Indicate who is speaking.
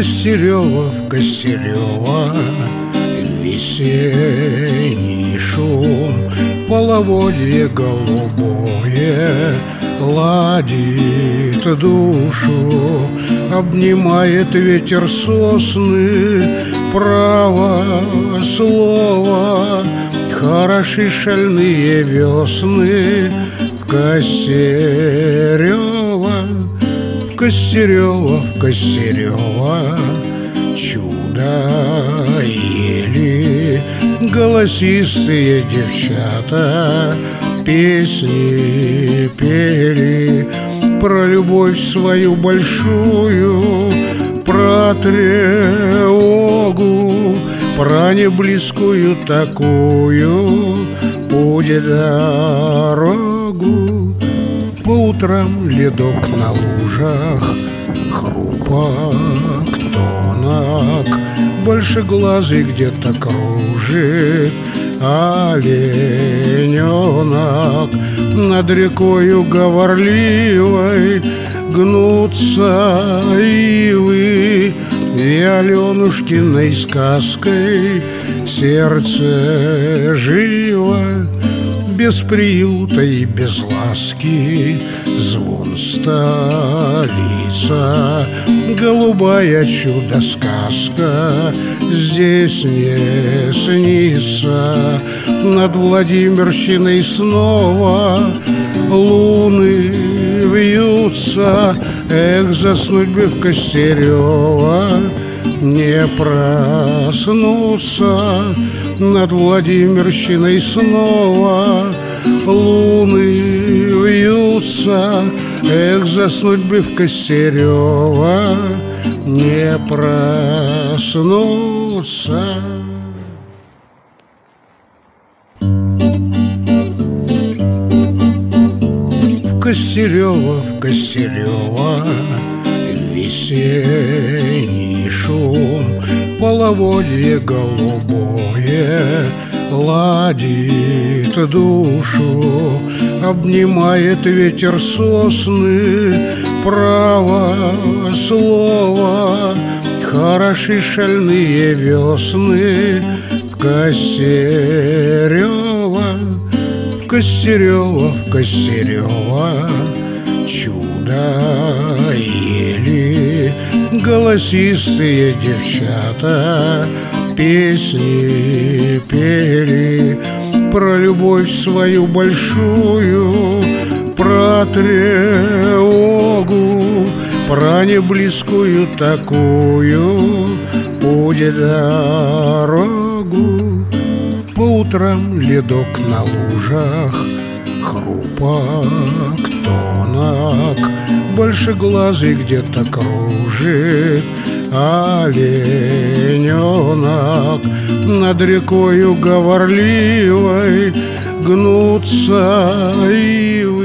Speaker 1: В Костерево весенний шум, половодье голубое ладит душу, обнимает ветер сосны, право слово, хороши шальные весны. В Костерево чудо ели голосистые девчата, песни пели про любовь свою большую, про тревогу, про неблизкую такую. Путь дорогу по утрам ледок на лужах, хрупок тонок, большеглазый где-то кружит олененок. Над рекою говорливой гнутся ивы, и Аленушкиной сказкой сердце живо. Без приюта и без ласки звон столица, голубая чудо-сказка здесь не снится. Над Владимирщиной снова луны вьются, эх, заснуть бы в Костерево, не проснуться. Над Владимирщиной снова луны вьются, эх, заснуть бы в Костерево, не проснуться. В Костерево весенний шум, половодье голубое ладит душу, обнимает ветер сосны, право слово, хороши шальные весны. В Костерево чудо ели голосистые девчата, песни пели про любовь свою большую, про тревогу, про неблизкую такую. Путь дорогу по утрам ледок на лужах, хрупок тонок, большеглазый где-то кружит олененок. Над рекою говорливой гнутся ивы,